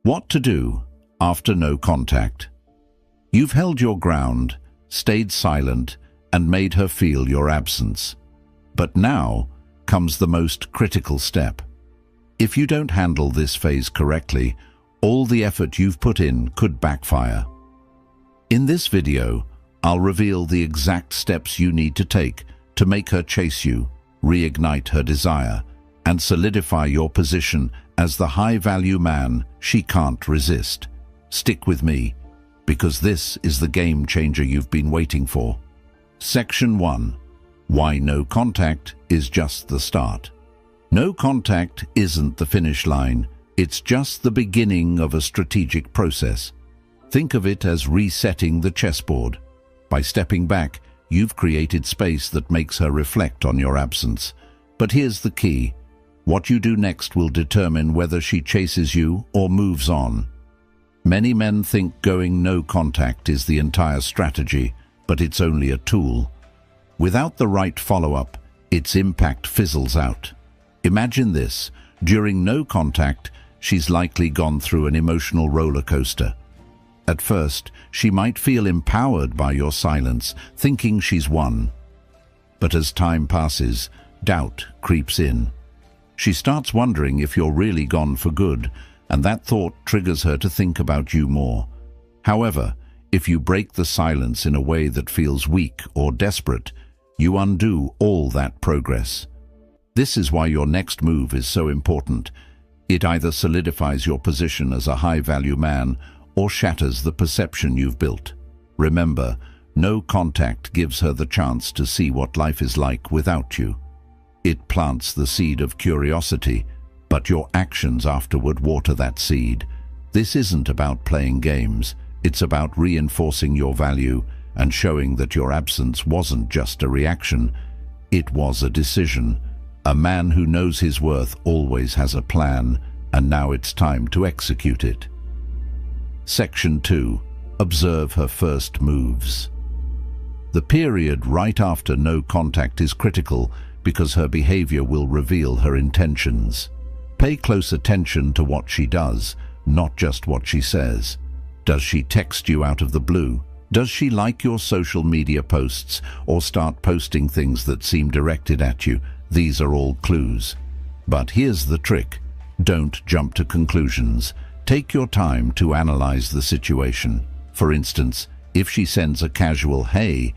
What to do after no contact? You've held your ground, stayed silent, and made her feel your absence. But now comes the most critical step. If you don't handle this phase correctly, all the effort you've put in could backfire. In this video, I'll reveal the exact steps you need to take to make her chase you, reignite her desire, and solidify your position as the high-value man she can't resist. Stick with me, because this is the game changer you've been waiting for. Section 1. Why no contact is just the start. No contact isn't the finish line, it's just the beginning of a strategic process. Think of it as resetting the chessboard. By stepping back, you've created space that makes her reflect on your absence. But here's the key. What you do next will determine whether she chases you or moves on. Many men think going no contact is the entire strategy, but it's only a tool. Without the right follow-up, its impact fizzles out. Imagine this. During no contact, she's likely gone through an emotional roller coaster. At first, she might feel empowered by your silence, thinking she's won. But as time passes, doubt creeps in. She starts wondering if you're really gone for good, and that thought triggers her to think about you more. However, if you break the silence in a way that feels weak or desperate, you undo all that progress. This is why your next move is so important. It either solidifies your position as a high-value man or shatters the perception you've built. Remember, no contact gives her the chance to see what life is like without you. It plants the seed of curiosity, but your actions afterward water that seed. This isn't about playing games. It's about reinforcing your value and showing that your absence wasn't just a reaction. It was a decision. A man who knows his worth always has a plan, and now it's time to execute it. Section 2. Observe her first moves. The period right after no contact is critical because her behavior will reveal her intentions. Pay close attention to what she does, not just what she says. Does she text you out of the blue? Does she like your social media posts or start posting things that seem directed at you? These are all clues. But here's the trick. Don't jump to conclusions. Take your time to analyze the situation. For instance, if she sends a casual "hey,"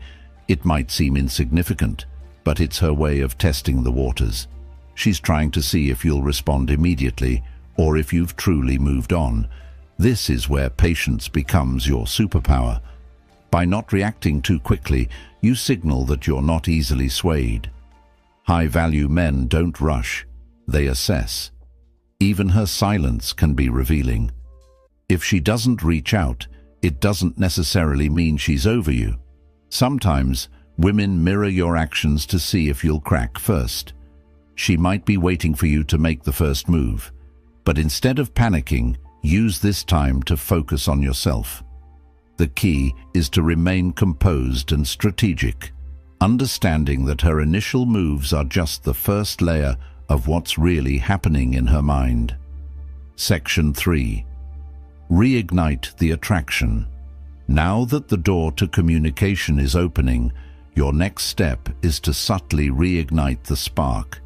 it might seem insignificant, but it's her way of testing the waters. She's trying to see if you'll respond immediately or if you've truly moved on. This is where patience becomes your superpower. By not reacting too quickly, you signal that you're not easily swayed. High-value men don't rush, they assess. Even her silence can be revealing. If she doesn't reach out, it doesn't necessarily mean she's over you. Sometimes, women mirror your actions to see if you'll crack first. She might be waiting for you to make the first move, but instead of panicking, use this time to focus on yourself. The key is to remain composed and strategic, understanding that her initial moves are just the first layer of what's really happening in her mind. Section 3. Reignite the attraction. Now that the door to communication is opening, your next step is to subtly reignite the spark.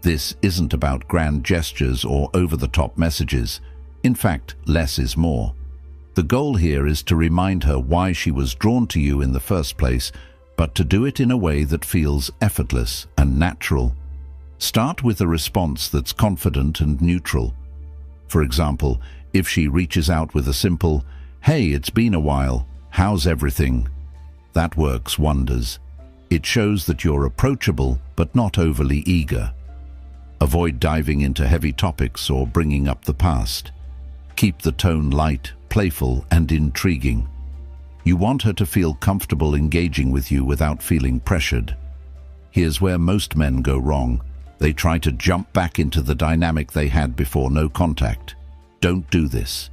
This isn't about grand gestures or over-the-top messages. In fact, less is more. The goal here is to remind her why she was drawn to you in the first place, but to do it in a way that feels effortless and natural. Start with a response that's confident and neutral. For example, if she reaches out with a simple, "Hey, it's been a while, how's everything?" That works wonders. It shows that you're approachable but not overly eager. Avoid diving into heavy topics or bringing up the past. Keep the tone light, playful, and intriguing. You want her to feel comfortable engaging with you without feeling pressured. Here's where most men go wrong. They try to jump back into the dynamic they had before no contact. Don't do this.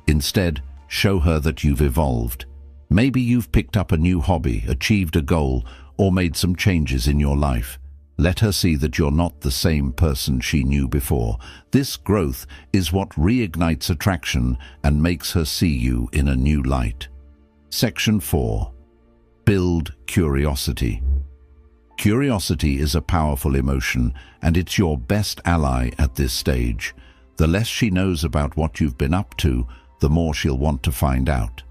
Instead, show her that you've evolved. Maybe you've picked up a new hobby, achieved a goal, or made some changes in your life. Let her see that you're not the same person she knew before. This growth is what reignites attraction and makes her see you in a new light. Section 4. Build curiosity. Curiosity is a powerful emotion, and it's your best ally at this stage. The less she knows about what you've been up to, the more she'll want to find out.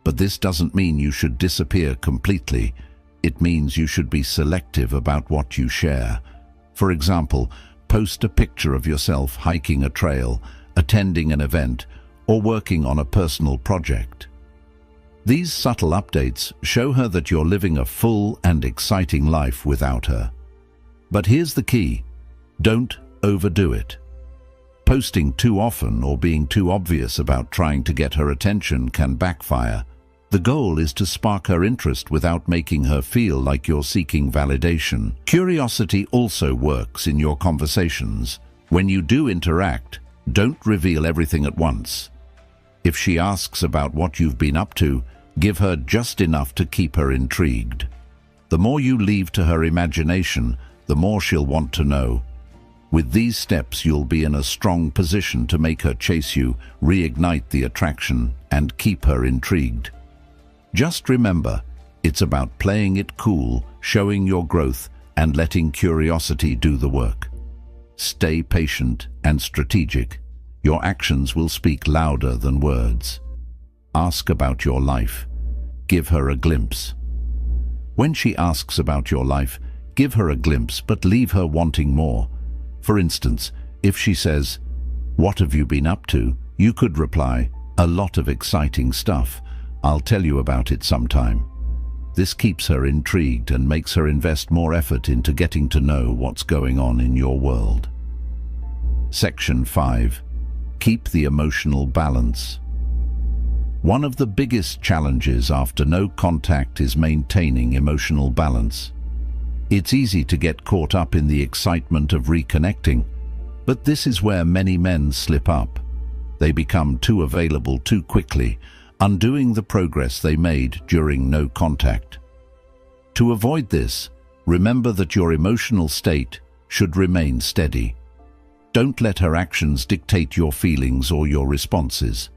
But this doesn't mean you should disappear completely. It means you should be selective about what you share. For example, post a picture of yourself hiking a trail, attending an event, or working on a personal project. These subtle updates show her that you're living a full and exciting life without her. But here's the key: don't overdo it. Posting too often or being too obvious about trying to get her attention can backfire. The goal is to spark her interest without making her feel like you're seeking validation. Curiosity also works in your conversations. When you do interact, don't reveal everything at once. If she asks about what you've been up to, give her just enough to keep her intrigued. The more you leave to her imagination, the more she'll want to know. With these steps, you'll be in a strong position to make her chase you, reignite the attraction, and keep her intrigued. Just remember, it's about playing it cool, showing your growth, and letting curiosity do the work. Stay patient and strategic. Your actions will speak louder than words. Ask about your life. Give her a glimpse. When she asks about your life, give her a glimpse, but leave her wanting more. For instance, if she says, "What have you been up to?" you could reply, "A lot of exciting stuff. I'll tell you about it sometime." This keeps her intrigued and makes her invest more effort into getting to know what's going on in your world. Section 5. Keep the emotional balance. One of the biggest challenges after no contact is maintaining emotional balance. It's easy to get caught up in the excitement of reconnecting, but this is where many men slip up. They become too available too quickly, undoing the progress they made during no contact. To avoid this, remember that your emotional state should remain steady. Don't let her actions dictate your feelings or your responses.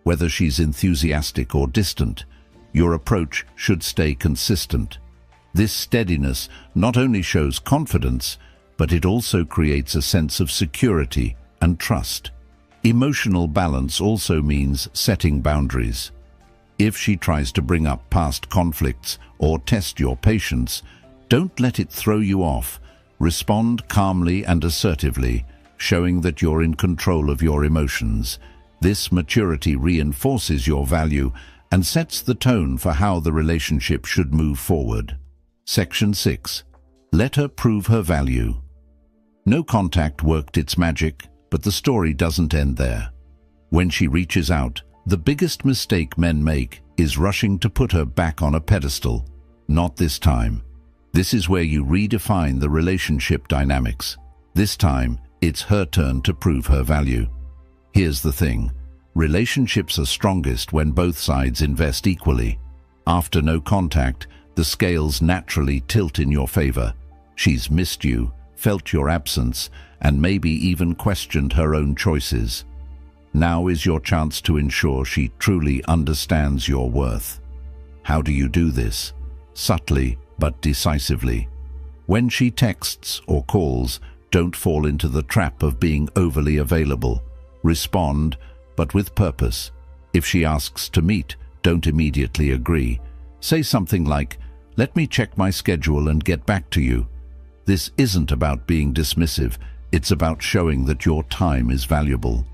Whether she's enthusiastic or distant, your approach should stay consistent. This steadiness not only shows confidence, but it also creates a sense of security and trust. Emotional balance also means setting boundaries. If she tries to bring up past conflicts or test your patience, don't let it throw you off. Respond calmly and assertively, showing that you're in control of your emotions. This maturity reinforces your value and sets the tone for how the relationship should move forward. Section 6. Let her prove her value. No contact worked its magic, but the story doesn't end there. When she reaches out, the biggest mistake men make is rushing to put her back on a pedestal. Not this time. This is where you redefine the relationship dynamics. This time, it's her turn to prove her value. Here's the thing. Relationships are strongest when both sides invest equally. After no contact, the scales naturally tilt in your favor. She's missed you, felt your absence, and maybe even questioned her own choices. Now is your chance to ensure she truly understands your worth. How do you do this? Subtly but decisively. When she texts or calls, don't fall into the trap of being overly available. Respond, but with purpose. If she asks to meet, don't immediately agree. Say something like, "Let me check my schedule and get back to you." This isn't about being dismissive, it's about showing that your time is valuable.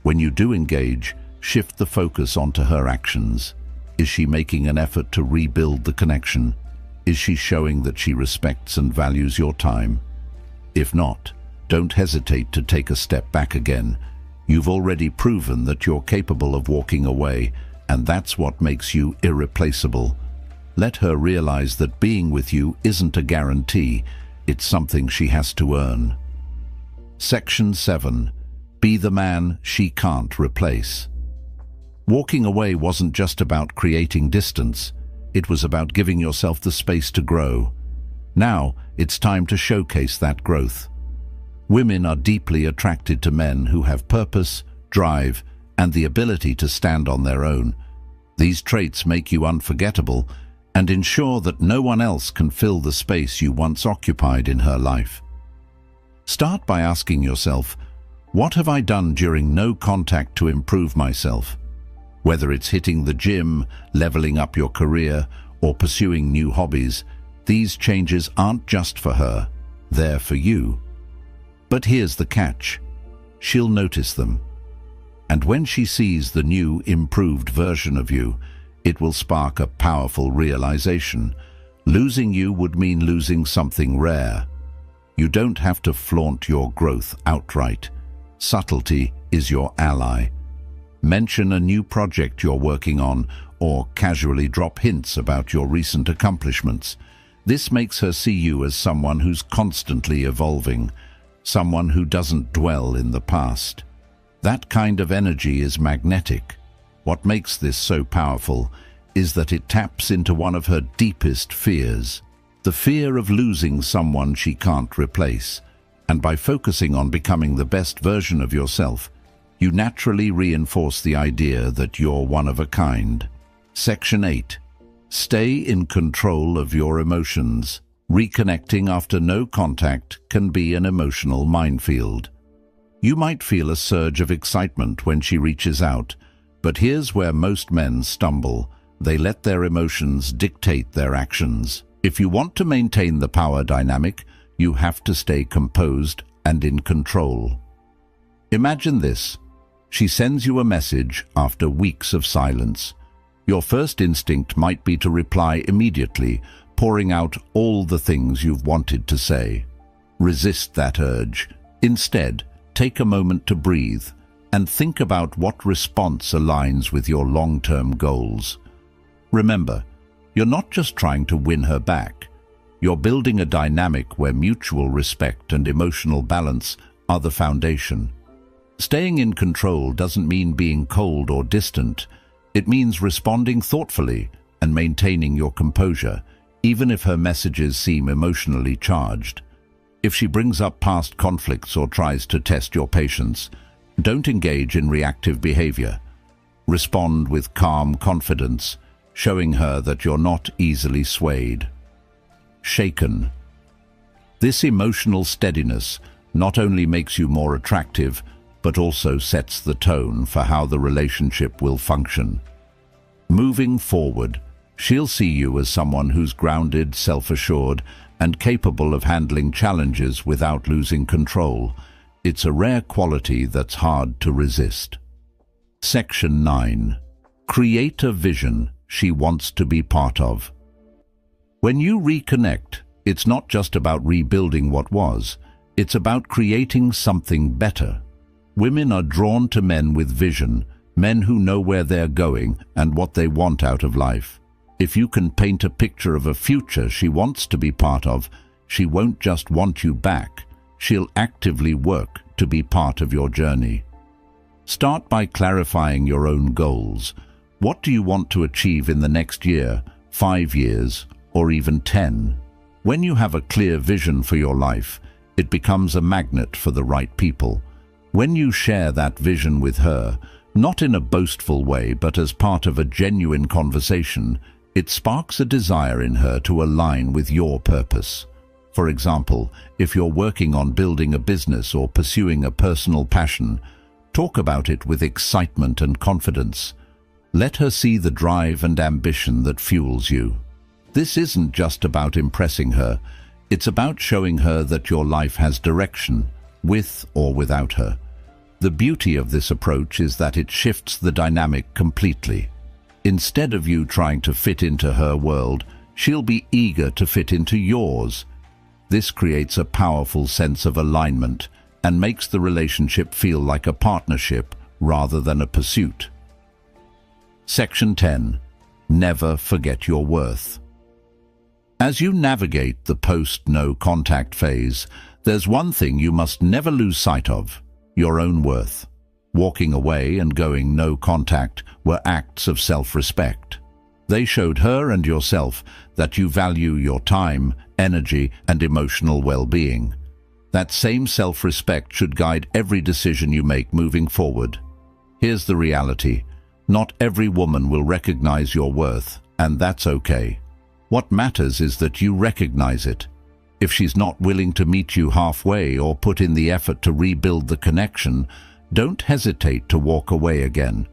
When you do engage, shift the focus onto her actions. Is she making an effort to rebuild the connection? Is she showing that she respects and values your time? If not, don't hesitate to take a step back again. You've already proven that you're capable of walking away, and that's what makes you irreplaceable. Let her realize that being with you isn't a guarantee, it's something she has to earn. Section 7. Be the man she can't replace. Walking away wasn't just about creating distance, it was about giving yourself the space to grow. Now, it's time to showcase that growth. Women are deeply attracted to men who have purpose, drive, and the ability to stand on their own. These traits make you unforgettable and ensure that no one else can fill the space you once occupied in her life. Start by asking yourself, what have I done during no contact to improve myself? Whether it's hitting the gym, leveling up your career, or pursuing new hobbies, these changes aren't just for her, they're for you. But here's the catch. She'll notice them. And when she sees the new, improved version of you, it will spark a powerful realization. Losing you would mean losing something rare. You don't have to flaunt your growth outright. Subtlety is your ally. Mention a new project you're working on, or casually drop hints about your recent accomplishments. This makes her see you as someone who's constantly evolving, someone who doesn't dwell in the past. That kind of energy is magnetic. What makes this so powerful is that it taps into one of her deepest fears, the fear of losing someone she can't replace. And by focusing on becoming the best version of yourself, you naturally reinforce the idea that you're one of a kind. Section 8. Stay in control of your emotions. Reconnecting after no contact can be an emotional minefield. You might feel a surge of excitement when she reaches out, but here's where most men stumble. They let their emotions dictate their actions. If you want to maintain the power dynamic, you have to stay composed and in control. Imagine this. She sends you a message after weeks of silence. Your first instinct might be to reply immediately, pouring out all the things you've wanted to say. Resist that urge. Instead, take a moment to breathe and think about what response aligns with your long-term goals. Remember, you're not just trying to win her back. You're building a dynamic where mutual respect and emotional balance are the foundation. Staying in control doesn't mean being cold or distant. It means responding thoughtfully and maintaining your composure, even if her messages seem emotionally charged. If she brings up past conflicts or tries to test your patience, don't engage in reactive behavior. Respond with calm confidence, showing her that you're not easily swayed. Shaken. This emotional steadiness not only makes you more attractive, but also sets the tone for how the relationship will function. Moving forward, she'll see you as someone who's grounded, self-assured, and capable of handling challenges without losing control. It's a rare quality that's hard to resist. Section 9. Create a vision she wants to be part of. When you reconnect, it's not just about rebuilding what was, it's about creating something better. Women are drawn to men with vision, men who know where they're going and what they want out of life. If you can paint a picture of a future she wants to be part of, she won't just want you back, she'll actively work to be part of your journey. Start by clarifying your own goals. What do you want to achieve in the next year, 5 years, or even 10? When you have a clear vision for your life, it becomes a magnet for the right people. When you share that vision with her, not in a boastful way but as part of a genuine conversation, it sparks a desire in her to align with your purpose. For example, if you're working on building a business or pursuing a personal passion, talk about it with excitement and confidence. Let her see the drive and ambition that fuels you. This isn't just about impressing her, it's about showing her that your life has direction, with or without her. The beauty of this approach is that it shifts the dynamic completely. Instead of you trying to fit into her world, she'll be eager to fit into yours. This creates a powerful sense of alignment and makes the relationship feel like a partnership rather than a pursuit. Section 10. Never forget your worth. As you navigate the post-no contact phase, there's one thing you must never lose sight of: your own worth. Walking away and going no contact were acts of self-respect. They showed her and yourself that you value your time, energy, and emotional well-being. That same self-respect should guide every decision you make moving forward. Here's the reality. Not every woman will recognize your worth, and that's okay. What matters is that you recognize it. If she's not willing to meet you halfway or put in the effort to rebuild the connection, don't hesitate to walk away again.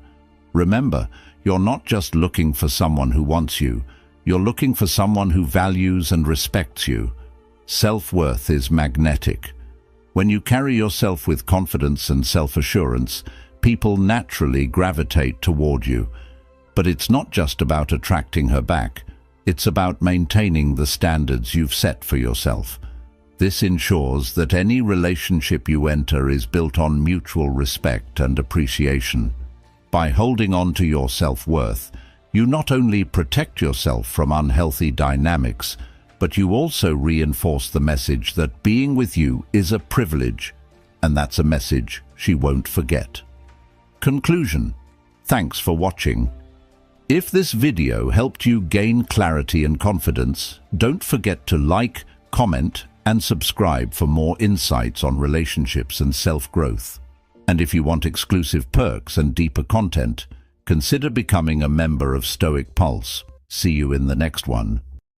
Remember, you're not just looking for someone who wants you, you're looking for someone who values and respects you. Self-worth is magnetic. When you carry yourself with confidence and self-assurance, people naturally gravitate toward you. But it's not just about attracting her back. It's about maintaining the standards you've set for yourself. This ensures that any relationship you enter is built on mutual respect and appreciation. By holding on to your self-worth, you not only protect yourself from unhealthy dynamics, but you also reinforce the message that being with you is a privilege, and that's a message she won't forget. Conclusion. Thanks for watching. If this video helped you gain clarity and confidence, don't forget to like, comment, and subscribe for more insights on relationships and self-growth. And if you want exclusive perks and deeper content, consider becoming a member of Stoic Pulse. See you in the next one.